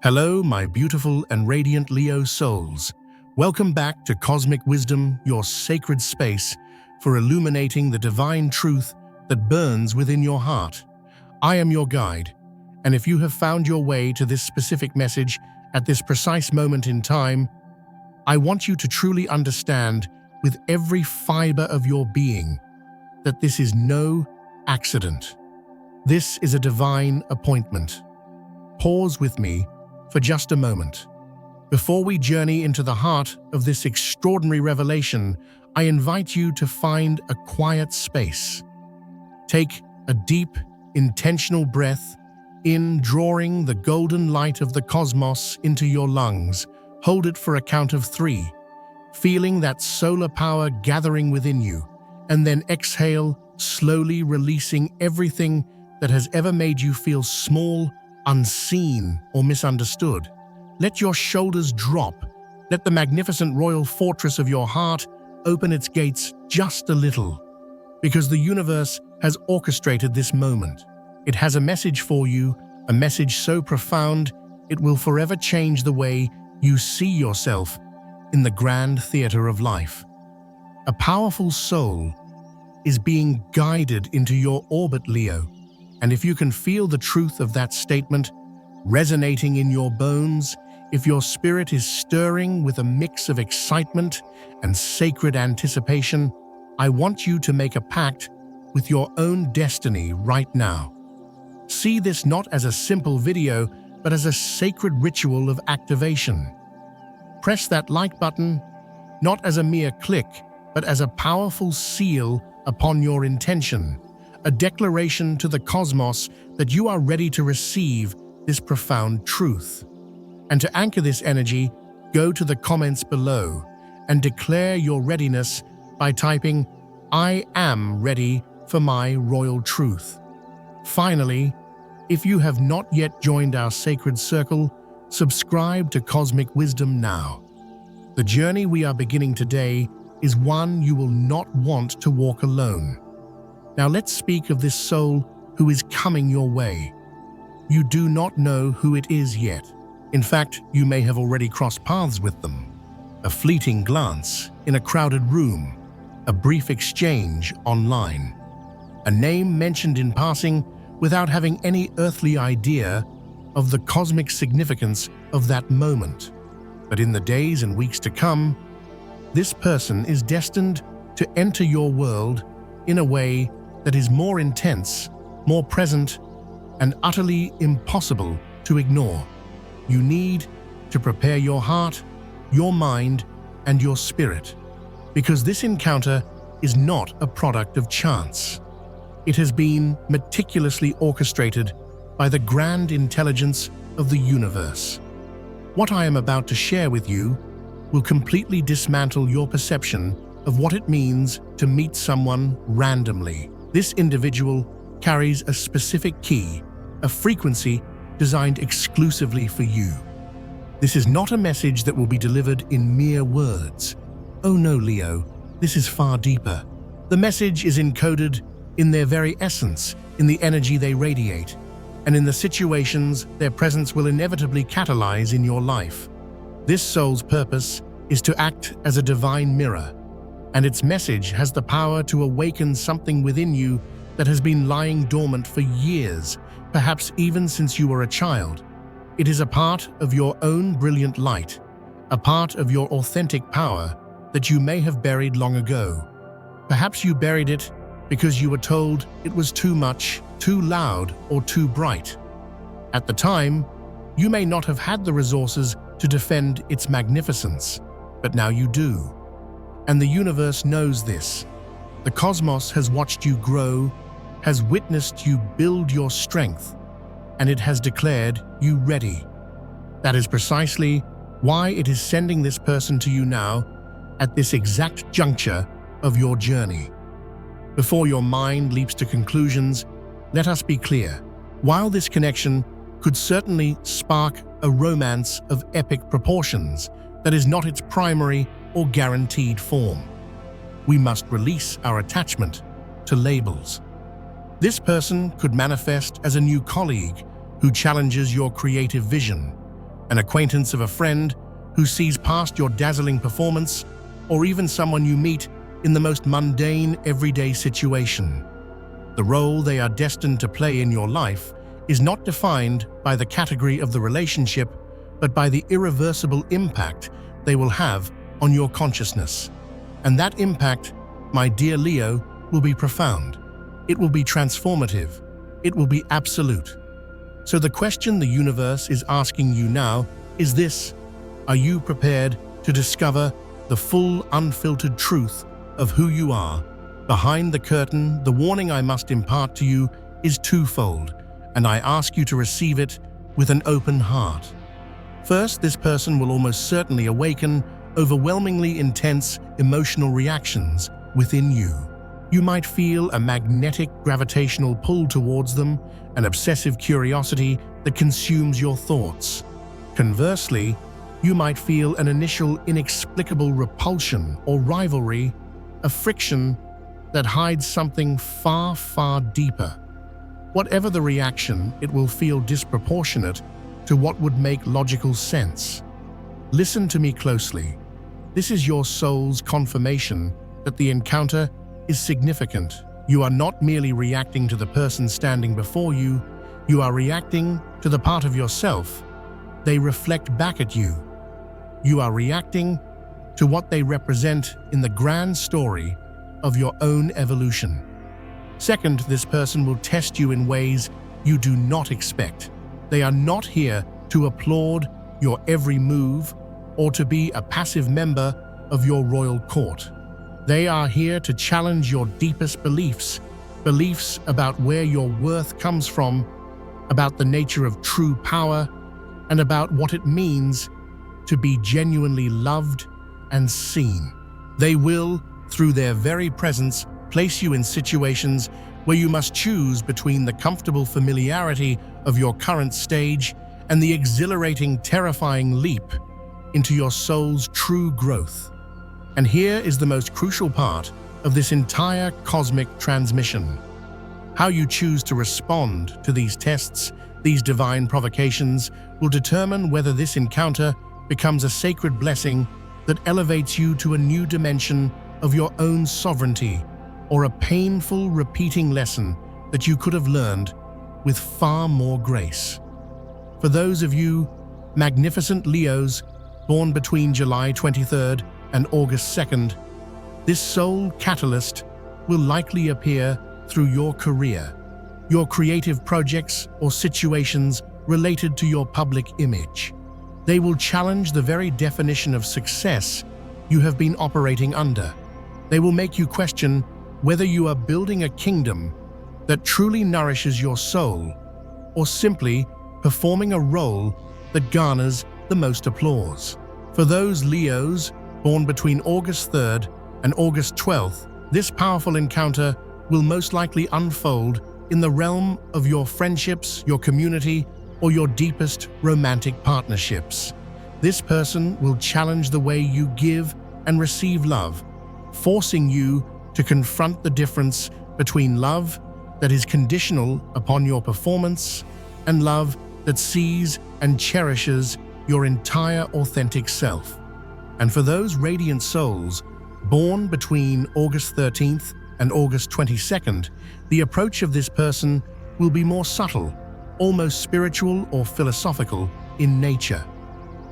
Hello, my beautiful and radiant Leo souls. Welcome back to Cosmic Wisdom, your sacred space for illuminating the divine truth that burns within your heart. I am your guide, and if you have found your way to this specific message at this precise moment in time, I want you to truly understand with every fiber of your being that this is no accident. This is a divine appointment. Pause with me for just a moment. Before we journey into the heart of this extraordinary revelation, I invite you to find a quiet space. Take a deep, intentional breath in, drawing the golden light of the cosmos into your lungs. Hold it for a count of 3, feeling that solar power gathering within you, and then exhale, slowly releasing everything that has ever made you feel small, unseen, or misunderstood. Let your shoulders drop. Let the magnificent royal fortress of your heart open its gates just a little, because the universe has orchestrated this moment. It has a message for you, a message so profound it will forever change the way you see yourself in the grand theater of life. A powerful soul is being guided into your orbit, Leo, and if you can feel the truth of that statement resonating in your bones, if your spirit is stirring with a mix of excitement and sacred anticipation, I want you to make a pact with your own destiny right now. See this not as a simple video, but as a sacred ritual of activation. Press that like button, not as a mere click, but as a powerful seal upon your intention, a declaration to the cosmos that you are ready to receive this profound truth. And to anchor this energy, go to the comments below and declare your readiness by typing, "I am ready for my royal truth." Finally, if you have not yet joined our sacred circle, subscribe to Cosmic Wisdom now. The journey we are beginning today is one you will not want to walk alone. Now let's speak of this soul who is coming your way. You do not know who it is yet. In fact, you may have already crossed paths with them. A fleeting glance in a crowded room, a brief exchange online, a name mentioned in passing without having any earthly idea of the cosmic significance of that moment. But in the days and weeks to come, this person is destined to enter your world in a way that is more intense, more present, and utterly impossible to ignore. You need to prepare your heart, your mind, and your spirit, because this encounter is not a product of chance. It has been meticulously orchestrated by the grand intelligence of the universe. What I am about to share with you will completely dismantle your perception of what it means to meet someone randomly. This individual carries a specific key, a frequency designed exclusively for you. This is not a message that will be delivered in mere words. Oh no, Leo, this is far deeper. The message is encoded in their very essence, in the energy they radiate, and in the situations their presence will inevitably catalyze in your life. This soul's purpose is to act as a divine mirror, and its message has the power to awaken something within you that has been lying dormant for years, perhaps even since you were a child. It is a part of your own brilliant light, a part of your authentic power that you may have buried long ago. Perhaps you buried it because you were told it was too much, too loud, or too bright. At the time, you may not have had the resources to defend its magnificence, but now you do. And the universe knows this. The cosmos has watched you grow, has witnessed you build your strength, and it has declared you ready. That is precisely why it is sending this person to you now, at this exact juncture of your journey. Before your mind leaps to conclusions, let us be clear. While this connection could certainly spark a romance of epic proportions, that is not its primary or guaranteed form. We must release our attachment to labels. This person could manifest as a new colleague who challenges your creative vision, an acquaintance of a friend who sees past your dazzling performance, or even someone you meet in the most mundane, everyday situation. The role they are destined to play in your life is not defined by the category of the relationship, but by the irreversible impact they will have on your consciousness. And that impact, my dear Leo, will be profound. It will be transformative. It will be absolute. So the question the universe is asking you now is this: are you prepared to discover the full, unfiltered truth of who you are? Behind the curtain, the warning I must impart to you is twofold, and I ask you to receive it with an open heart. First, this person will almost certainly awaken overwhelmingly intense emotional reactions within you. You might feel a magnetic gravitational pull towards them, an obsessive curiosity that consumes your thoughts. Conversely, you might feel an initial inexplicable repulsion or rivalry, a friction that hides something far, far deeper. Whatever the reaction, it will feel disproportionate to what would make logical sense. Listen to me closely. This is your soul's confirmation that the encounter is significant. You are not merely reacting to the person standing before you, you are reacting to the part of yourself they reflect back at you. You are reacting to what they represent in the grand story of your own evolution. Second, this person will test you in ways you do not expect. They are not here to applaud your every move or to be a passive member of your royal court. They are here to challenge your deepest beliefs about where your worth comes from, about the nature of true power, and about what it means to be genuinely loved and seen. They will, through their very presence, place you in situations where you must choose between the comfortable familiarity of your current stage and the exhilarating, terrifying leap into your soul's true growth. And here is the most crucial part of this entire cosmic transmission. How you choose to respond to these tests, these divine provocations, will determine whether this encounter becomes a sacred blessing that elevates you to a new dimension of your own sovereignty, or a painful, repeating lesson that you could have learned with far more grace. For those of you magnificent Leos born between July 23rd and August 2nd, this soul catalyst will likely appear through your career, your creative projects, or situations related to your public image. They will challenge the very definition of success you have been operating under. They will make you question whether you are building a kingdom that truly nourishes your soul, or simply performing a role that garners the most applause. For those Leos born between August 3rd and August 12th, this powerful encounter will most likely unfold in the realm of your friendships, your community, or your deepest romantic partnerships. This person will challenge the way you give and receive love, forcing you to confront the difference between love that is conditional upon your performance and love that sees and cherishes your entire authentic self. And for those radiant souls born between August 13th and August 22nd, the approach of this person will be more subtle, almost spiritual or philosophical in nature.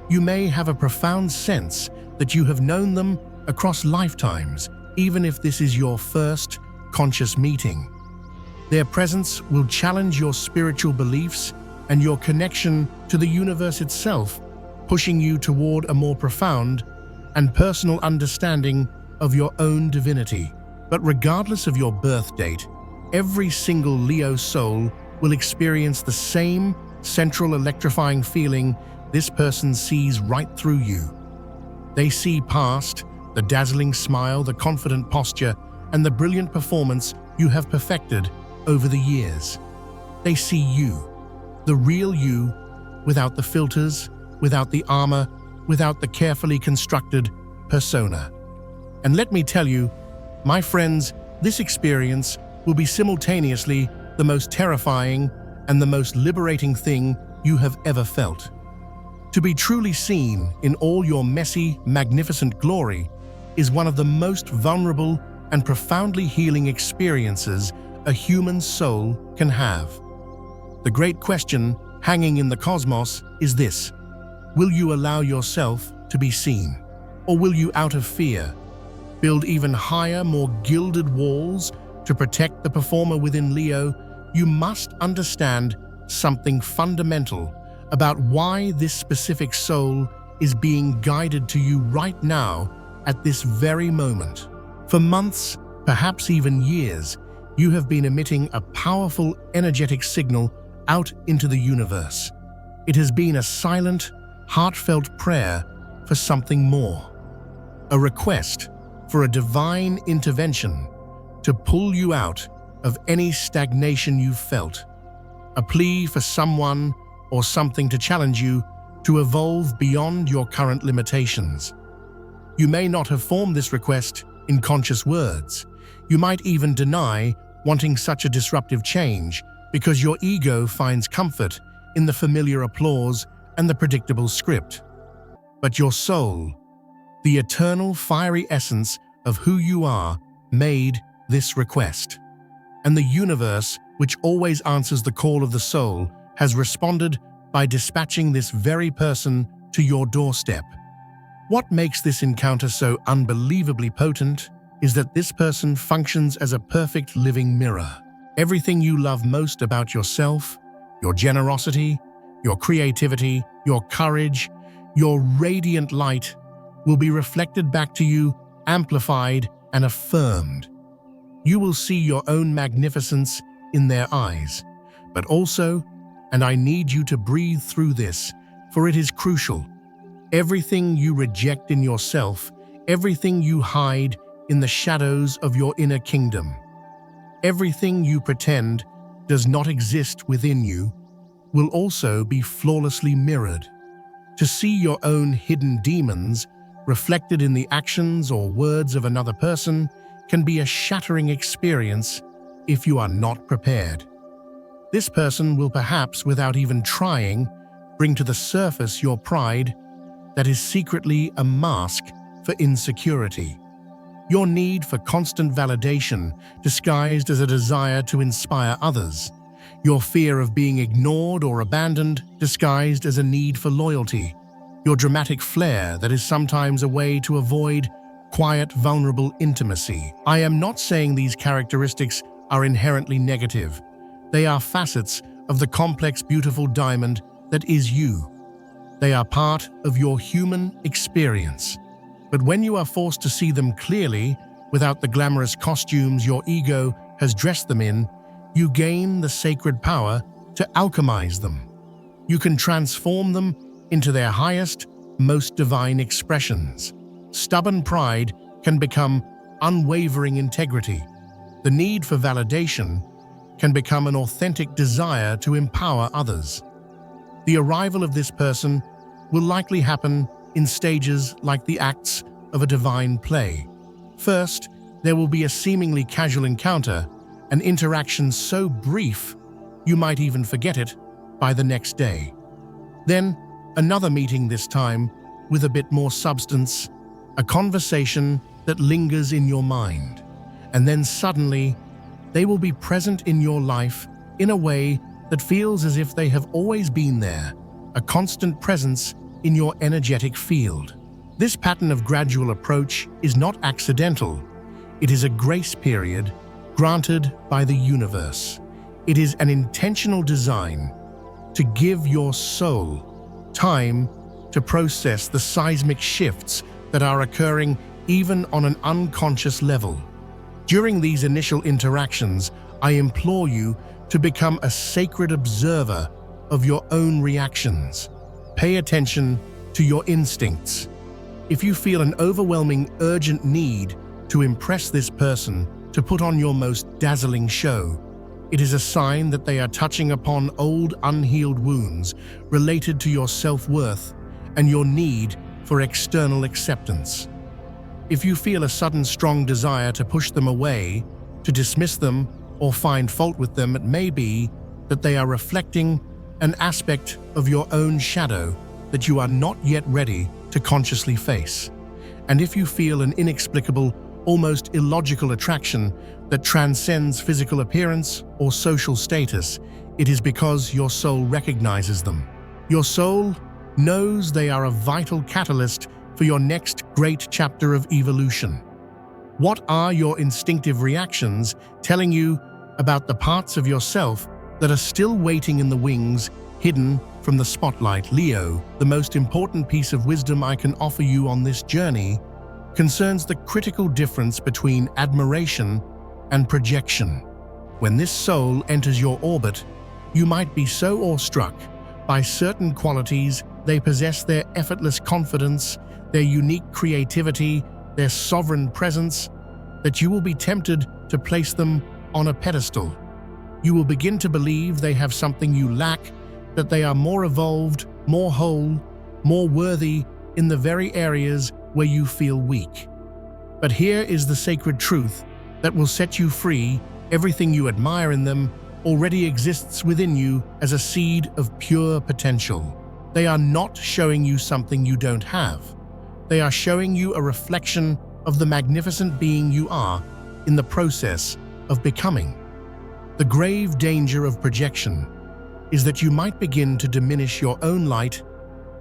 You may have a profound sense that you have known them across lifetimes, even if this is your first conscious meeting. Their presence will challenge your spiritual beliefs and your connection to the universe itself, pushing you toward a more profound and personal understanding of your own divinity. But regardless of your birth date, every single Leo soul will experience the same central electrifying feeling. This person sees right through you. They see past the dazzling smile, the confident posture, and the brilliant performance you have perfected over the years. They see you, the real you, without the filters, without the armor, without the carefully constructed persona. And let me tell you, my friends, this experience will be simultaneously the most terrifying and the most liberating thing you have ever felt. To be truly seen in all your messy, magnificent glory is one of the most vulnerable and profoundly healing experiences a human soul can have. The great question hanging in the cosmos is this: will you allow yourself to be seen? Or will you, out of fear, build even higher, more gilded walls to protect the performer within Leo? You must understand something fundamental about why this specific soul is being guided to you right now at this very moment. For months, perhaps even years, you have been emitting a powerful, energetic signal out into the universe. It has been a silent, heartfelt prayer for something more. A request for a divine intervention to pull you out of any stagnation you've felt. A plea for someone or something to challenge you to evolve beyond your current limitations. You may not have formed this request in conscious words. You might even deny wanting such a disruptive change because your ego finds comfort in the familiar applause and the predictable script. But your soul, the eternal fiery essence of who you are, made this request. And the universe, which always answers the call of the soul, has responded by dispatching this very person to your doorstep. What makes this encounter so unbelievably potent is that this person functions as a perfect living mirror. Everything you love most about yourself, your generosity, your creativity, your courage, your radiant light, will be reflected back to you, amplified and affirmed. You will see your own magnificence in their eyes, but also, and I need you to breathe through this, for it is crucial, everything you reject in yourself, everything you hide in the shadows of your inner kingdom, everything you pretend does not exist within you, will also be flawlessly mirrored. To see your own hidden demons reflected in the actions or words of another person can be a shattering experience if you are not prepared. This person will perhaps, without even trying, bring to the surface your pride that is secretly a mask for insecurity. Your need for constant validation disguised as a desire to inspire others. Your fear of being ignored or abandoned disguised as a need for loyalty. Your dramatic flair that is sometimes a way to avoid quiet, vulnerable intimacy. I am not saying these characteristics are inherently negative. They are facets of the complex, beautiful diamond that is you. They are part of your human experience. But when you are forced to see them clearly, without the glamorous costumes your ego has dressed them in, you gain the sacred power to alchemize them. You can transform them into their highest, most divine expressions. Stubborn pride can become unwavering integrity. The need for validation can become an authentic desire to empower others. The arrival of this person will likely happen in stages like the acts of a divine play. First, there will be a seemingly casual encounter, an interaction so brief you might even forget it by the next day. Then, another meeting, this time with a bit more substance, a conversation that lingers in your mind. And then suddenly, they will be present in your life in a way that feels as if they have always been there, a constant presence in your energetic field. This pattern of gradual approach is not accidental. It is a grace period granted by the universe. It is an intentional design to give your soul time to process the seismic shifts that are occurring even on an unconscious level. During these initial interactions, I implore you to become a sacred observer of your own reactions. Pay attention to your instincts. If you feel an overwhelming, urgent need to impress this person, to put on your most dazzling show, it is a sign that they are touching upon old, unhealed wounds related to your self-worth and your need for external acceptance. If you feel a sudden, strong desire to push them away, to dismiss them, or find fault with them, it may be that they are reflecting an aspect of your own shadow that you are not yet ready to consciously face. And if you feel an inexplicable, almost illogical attraction that transcends physical appearance or social status, it is because your soul recognizes them. Your soul knows they are a vital catalyst for your next great chapter of evolution. What are your instinctive reactions telling you about the parts of yourself that are still waiting in the wings, hidden from the spotlight? Leo, the most important piece of wisdom I can offer you on this journey concerns the critical difference between admiration and projection. When this soul enters your orbit, you might be so awestruck by certain qualities they possess, their effortless confidence, their unique creativity, their sovereign presence, that you will be tempted to place them on a pedestal. You will begin to believe they have something you lack, that they are more evolved, more whole, more worthy in the very areas where you feel weak. But here is the sacred truth that will set you free. Everything you admire in them already exists within you as a seed of pure potential. They are not showing you something you don't have. They are showing you a reflection of the magnificent being you are in the process of becoming. The grave danger of projection is that you might begin to diminish your own light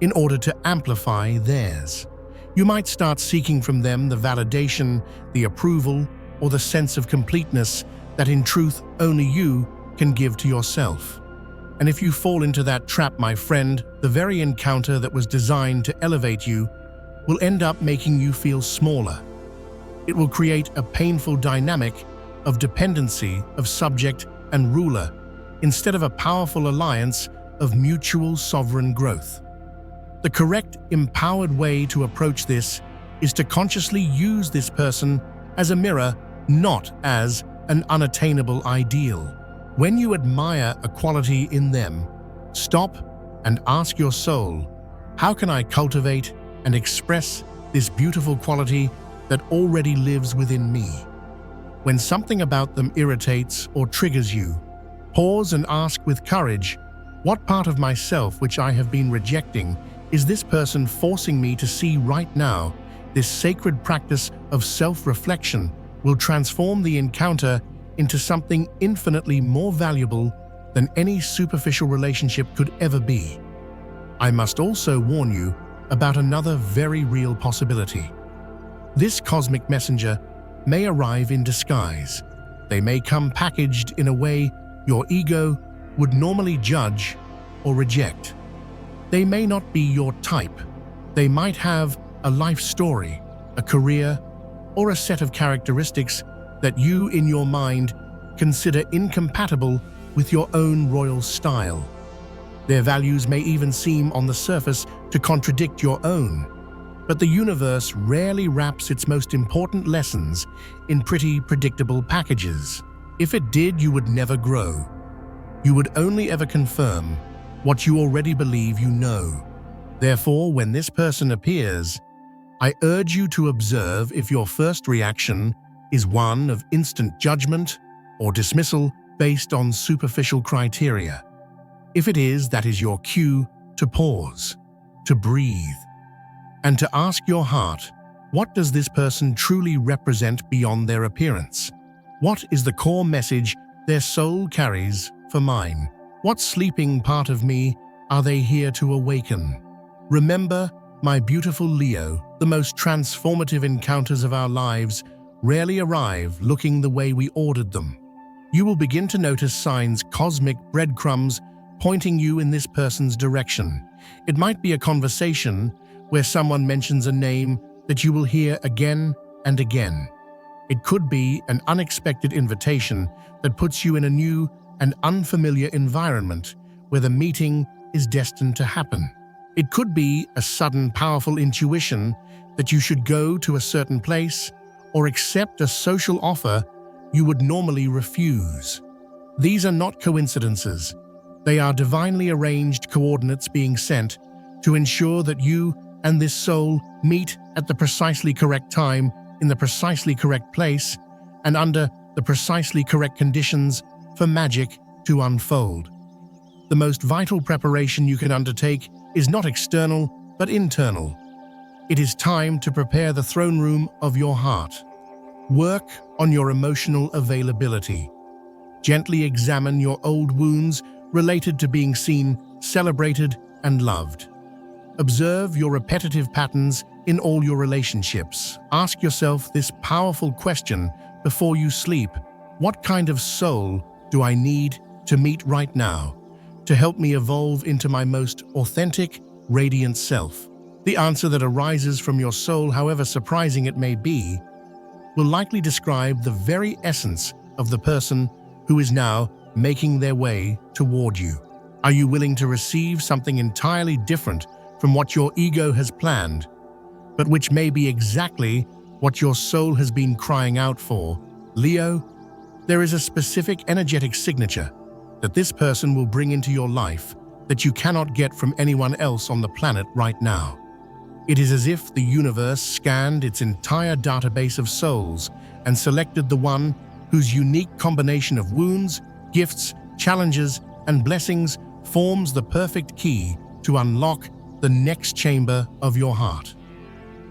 in order to amplify theirs. You might start seeking from them the validation, the approval, or the sense of completeness that in truth only you can give to yourself. And if you fall into that trap, my friend, the very encounter that was designed to elevate you will end up making you feel smaller. It will create a painful dynamic of dependency of subject and ruler instead of a powerful alliance of mutual sovereign growth. The correct, empowered way to approach this is to consciously use this person as a mirror, not as an unattainable ideal. When you admire a quality in them, stop and ask your soul, how can I cultivate and express this beautiful quality that already lives within me? When something about them irritates or triggers you, pause and ask with courage, what part of myself which I have been rejecting is this person forcing me to see right now? This sacred practice of self-reflection will transform the encounter into something infinitely more valuable than any superficial relationship could ever be. I must also warn you about another very real possibility. This cosmic messenger may arrive in disguise. They may come packaged in a way your ego would normally judge or reject. They may not be your type. They might have a life story, a career, or a set of characteristics that you, in your mind, consider incompatible with your own royal style. Their values may even seem on the surface to contradict your own. But the universe rarely wraps its most important lessons in pretty predictable packages. If it did, you would never grow. You would only ever confirm what you already believe you know. Therefore, when this person appears, I urge you to observe if your first reaction is one of instant judgment or dismissal based on superficial criteria. If it is, that is your cue to pause, to breathe, and to ask your heart, what does this person truly represent beyond their appearance? What is the core message their soul carries for mine? What sleeping part of me are they here to awaken? Remember, my beautiful Leo, the most transformative encounters of our lives rarely arrive looking the way we ordered them. You will begin to notice signs, cosmic breadcrumbs pointing you in this person's direction. It might be a conversation where someone mentions a name that you will hear again and again. It could be an unexpected invitation that puts you in a new and unfamiliar environment where the meeting is destined to happen. It could be a sudden, powerful intuition that you should go to a certain place or accept a social offer you would normally refuse. These are not coincidences. They are divinely arranged coordinates being sent to ensure that you and this soul meet at the precisely correct time, in the precisely correct place, and under the precisely correct conditions for magic to unfold. The most vital preparation you can undertake is not external, but internal. It is time to prepare the throne room of your heart. Work on your emotional availability. Gently examine your old wounds related to being seen, celebrated, and loved. Observe your repetitive patterns in all your relationships. Ask yourself this powerful question before you sleep. What kind of soul do I need to meet right now to help me evolve into my most authentic, radiant self? The answer that arises from your soul, however surprising it may be, will likely describe the very essence of the person who is now making their way toward you. Are you willing to receive something entirely different from what your ego has planned, but which may be exactly what your soul has been crying out for? Leo, there is a specific energetic signature that this person will bring into your life that you cannot get from anyone else on the planet right now. It is as if the universe scanned its entire database of souls and selected the one whose unique combination of wounds, gifts, challenges, and blessings forms the perfect key to unlock the next chamber of your heart.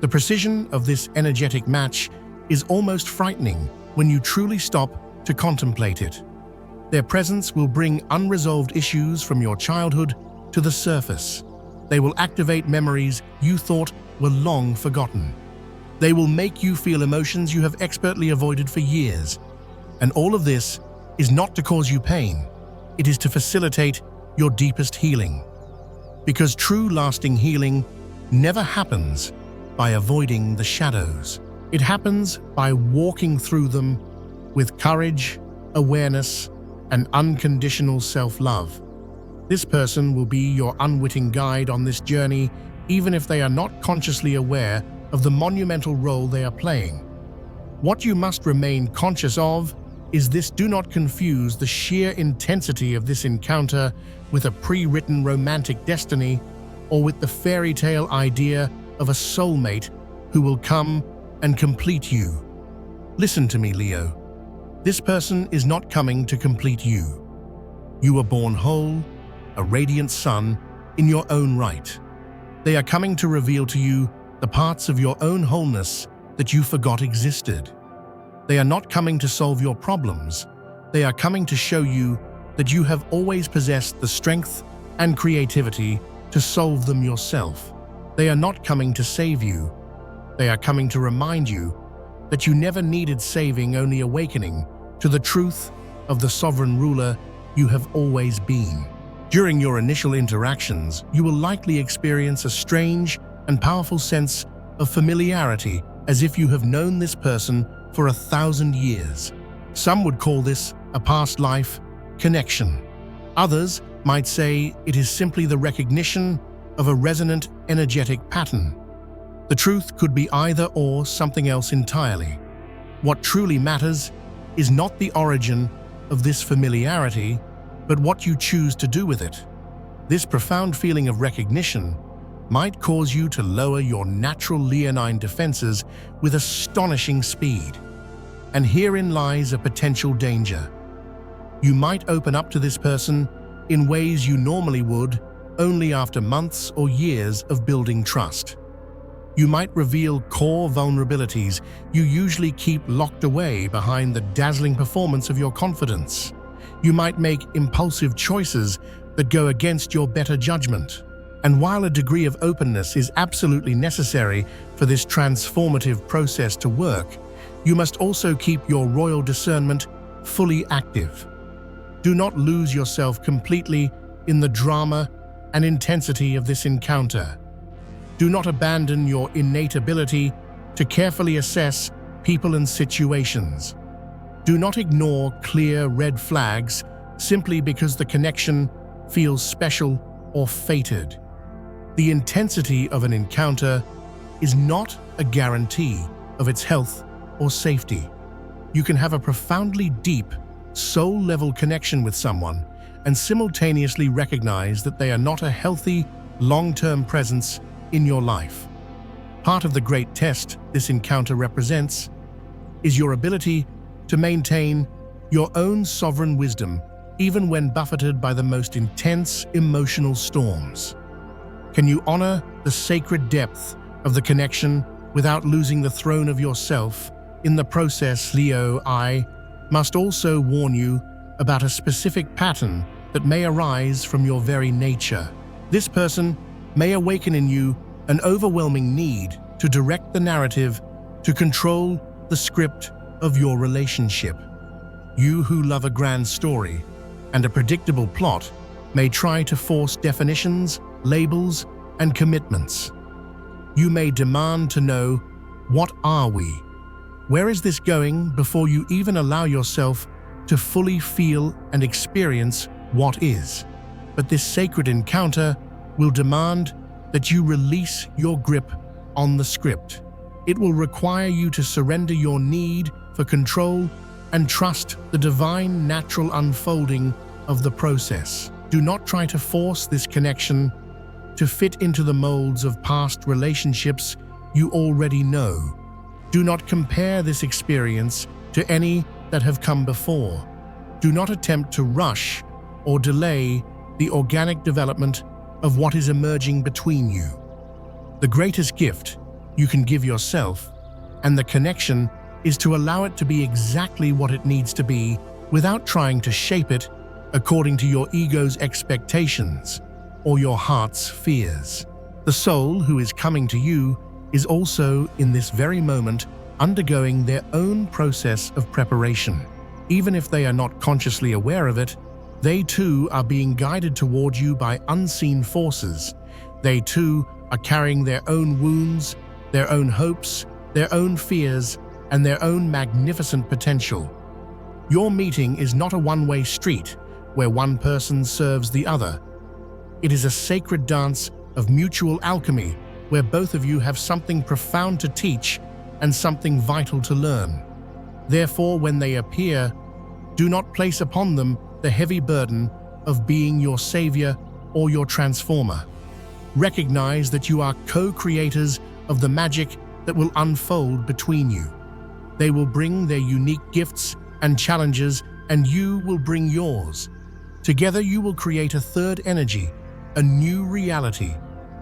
The precision of this energetic match is almost frightening when you truly stop to contemplate it. Their presence will bring unresolved issues from your childhood to the surface. They will activate memories you thought were long forgotten. They will make you feel emotions you have expertly avoided for years. And all of this is not to cause you pain. It is to facilitate your deepest healing. Because true lasting healing never happens by avoiding the shadows. It happens by walking through them with courage, awareness, and unconditional self-love. This person will be your unwitting guide on this journey, even if they are not consciously aware of the monumental role they are playing. What you must remain conscious of is this: do not confuse the sheer intensity of this encounter with a pre-written romantic destiny or with the fairy tale idea of a soulmate who will come and complete you. Listen to me, Leo. This person is not coming to complete you. You were born whole, a radiant sun in your own right. They are coming to reveal to you the parts of your own wholeness that you forgot existed. They are not coming to solve your problems. They are coming to show you that you have always possessed the strength and creativity to solve them yourself. They are not coming to save you. They are coming to remind you that you never needed saving, only awakening to the truth of the sovereign ruler you have always been. During your initial interactions, you will likely experience a strange and powerful sense of familiarity, as if you have known this person for 1,000 years. Some would call this a past life connection. Others might say it is simply the recognition of a resonant energetic pattern. The truth could be either or something else entirely. What truly matters is not the origin of this familiarity, but what you choose to do with it. This profound feeling of recognition might cause you to lower your natural leonine defenses with astonishing speed. And herein lies a potential danger. You might open up to this person in ways you normally would only after months or years of building trust. You might reveal core vulnerabilities you usually keep locked away behind the dazzling performance of your confidence. You might make impulsive choices that go against your better judgment. And while a degree of openness is absolutely necessary for this transformative process to work, you must also keep your royal discernment fully active. Do not lose yourself completely in the drama and intensity of this encounter. Do not abandon your innate ability to carefully assess people and situations. Do not ignore clear red flags simply because the connection feels special or fated. The intensity of an encounter is not a guarantee of its health or safety. You can have a profoundly deep, soul-level connection with someone and simultaneously recognize that they are not a healthy, long-term presence in your life. Part of the great test this encounter represents is your ability to maintain your own sovereign wisdom even when buffeted by the most intense emotional storms. Can you honor the sacred depth of the connection without losing the throne of yourself? In the process, Leo, I must also warn you about a specific pattern that may arise from your very nature. This person may awaken in you an overwhelming need to direct the narrative, to control the script of your relationship. You who love a grand story and a predictable plot may try to force definitions, labels, and commitments. You may demand to know, what are we? Where is this going, before you even allow yourself to fully feel and experience what is. But this sacred encounter will demand that you release your grip on the script. It will require you to surrender your need for control and trust the divine natural unfolding of the process. Do not try to force this connection to fit into the molds of past relationships you already know. Do not compare this experience to any that have come before. Do not attempt to rush or delay the organic development of what is emerging between you. The greatest gift you can give yourself and the connection is to allow it to be exactly what it needs to be without trying to shape it according to your ego's expectations or your heart's fears. The soul who is coming to you is also in this very moment undergoing their own process of preparation. Even if they are not consciously aware of it, they too are being guided toward you by unseen forces. They too are carrying their own wounds, their own hopes, their own fears, and their own magnificent potential. Your meeting is not a one-way street where one person serves the other. It is a sacred dance of mutual alchemy where both of you have something profound to teach and something vital to learn. Therefore, when they appear, do not place upon them the heavy burden of being your savior or your transformer. Recognize that you are co-creators of the magic that will unfold between you. They will bring their unique gifts and challenges, and you will bring yours. Together you will create a third energy, a new reality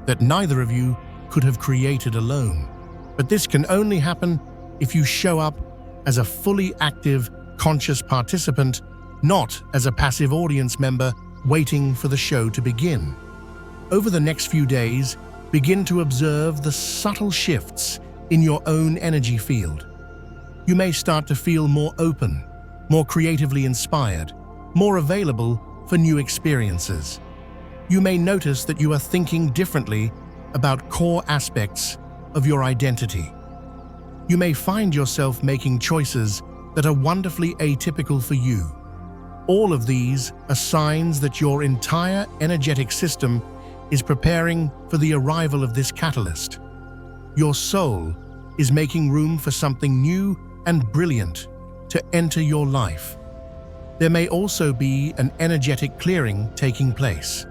that neither of you could have created alone. But this can only happen if you show up as a fully active, conscious participant, not as a passive audience member waiting for the show to begin. Over the next few days, begin to observe the subtle shifts in your own energy field. You may start to feel more open, more creatively inspired, more available for new experiences. You may notice that you are thinking differently about core aspects of your identity. You may find yourself making choices that are wonderfully atypical for you. All of these are signs that your entire energetic system is preparing for the arrival of this catalyst. Your soul is making room for something new and brilliant to enter your life. There may also be an energetic clearing taking place.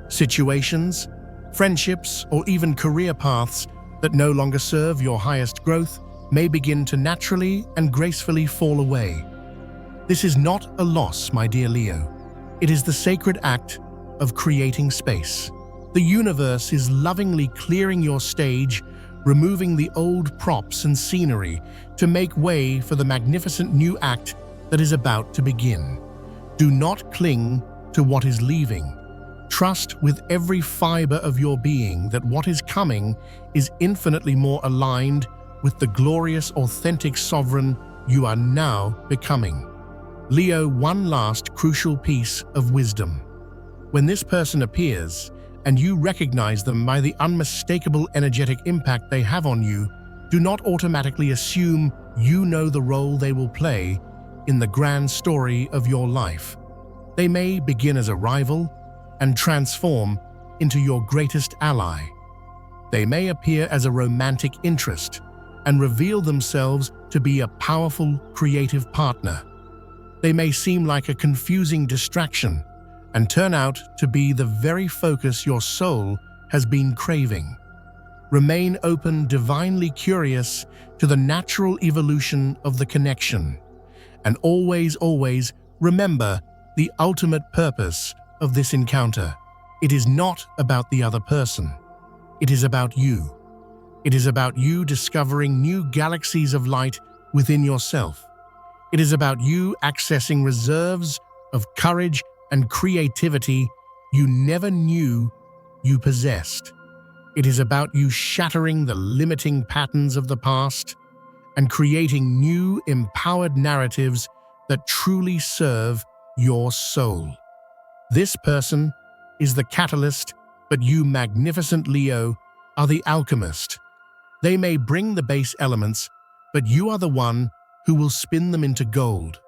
Situations, friendships, or even career paths that no longer serve your highest growth may begin to naturally and gracefully fall away. This is not a loss, my dear Leo. It is the sacred act of creating space. The universe is lovingly clearing your stage, removing the old props and scenery to make way for the magnificent new act that is about to begin. Do not cling to what is leaving. Trust with every fiber of your being that what is coming is infinitely more aligned with the glorious, authentic sovereign you are now becoming. Leo, one last crucial piece of wisdom. When this person appears, and you recognize them by the unmistakable energetic impact they have on you, do not automatically assume you know the role they will play in the grand story of your life. They may begin as a rival and transform into your greatest ally. They may appear as a romantic interest and reveal themselves to be a powerful, creative partner. They may seem like a confusing distraction and turn out to be the very focus your soul has been craving. Remain open, divinely curious to the natural evolution of the connection. And always, always remember the ultimate purpose of this encounter. It is not about the other person. It is about you. It is about you discovering new galaxies of light within yourself. It is about you accessing reserves of courage and creativity you never knew you possessed. It is about you shattering the limiting patterns of the past and creating new, empowered narratives that truly serve your soul. This person is the catalyst, but you, magnificent Leo, are the alchemist. They may bring the base elements, but you are the one who will spin them into gold.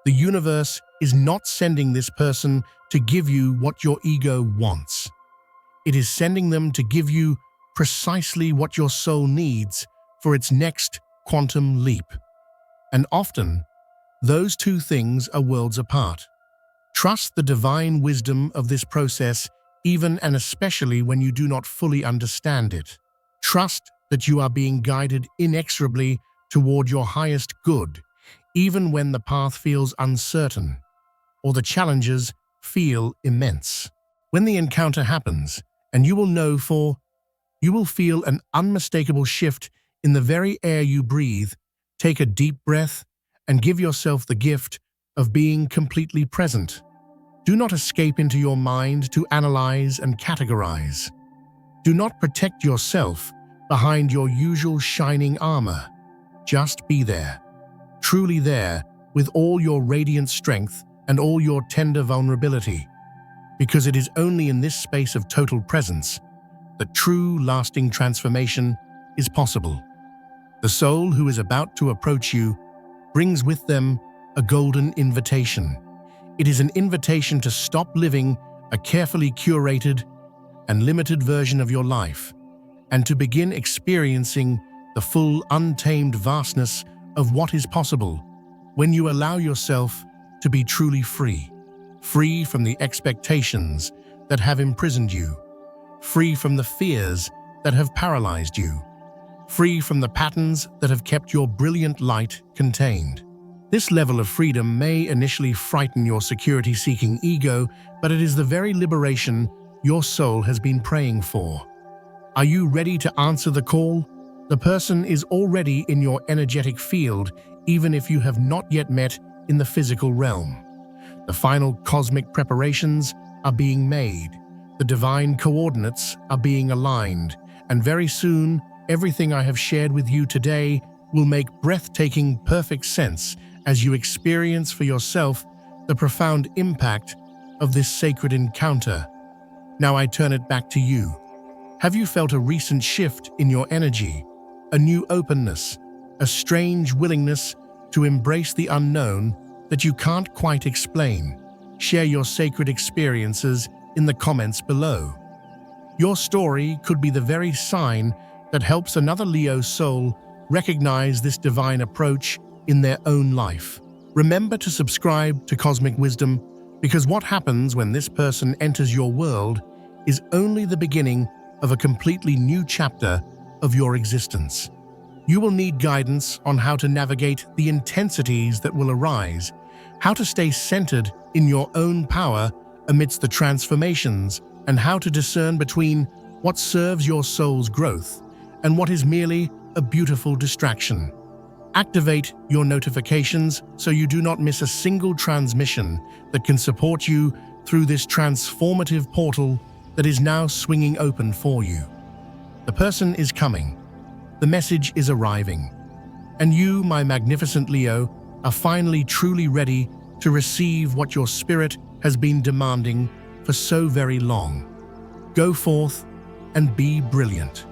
The universe is not sending this person to give you what your ego wants. It is sending them to give you precisely what your soul needs for its next quantum leap. And often, those two things are worlds apart. Trust the divine wisdom of this process, even and especially when you do not fully understand it. Trust that you are being guided inexorably toward your highest good, even when the path feels uncertain or the challenges feel immense. When the encounter happens, and you will feel an unmistakable shift in the very air you breathe. Take a deep breath and give yourself the gift of being completely present. Do not escape into your mind to analyze and categorize. Do not protect yourself behind your usual shining armor. Just be there, truly there, with all your radiant strength and all your tender vulnerability, because it is only in this space of total presence that true, lasting transformation is possible. The soul who is about to approach you brings with them a golden invitation. It is an invitation to stop living a carefully curated and limited version of your life and to begin experiencing the full, untamed vastness of what is possible when you allow yourself to be truly free. Free from the expectations that have imprisoned you, free from the fears that have paralyzed you, free from the patterns that have kept your brilliant light contained. This level of freedom may initially frighten your security-seeking ego, but it is the very liberation your soul has been praying for. Are you ready to answer the call? The person is already in your energetic field, even if you have not yet met in the physical realm. The final cosmic preparations are being made. The divine coordinates are being aligned, and very soon, everything I have shared with you today will make breathtaking, perfect sense as you experience for yourself the profound impact of this sacred encounter. Now I turn it back to you. Have you felt a recent shift in your energy, a new openness, a strange willingness to embrace the unknown that you can't quite explain? Share your sacred experiences in the comments below. Your story could be the very sign that helps another Leo soul recognize this divine approach in their own life. Remember to subscribe to Cosmic Wisdom, because what happens when this person enters your world is only the beginning of a completely new chapter of your existence. You will need guidance on how to navigate the intensities that will arise, how to stay centered in your own power amidst the transformations, and how to discern between what serves your soul's growth and what is merely a beautiful distraction. Activate your notifications so you do not miss a single transmission that can support you through this transformative portal that is now swinging open for you. The person is coming. The message is arriving. And you, my magnificent Leo, are finally truly ready to receive what your spirit has been demanding for so very long. Go forth and be brilliant.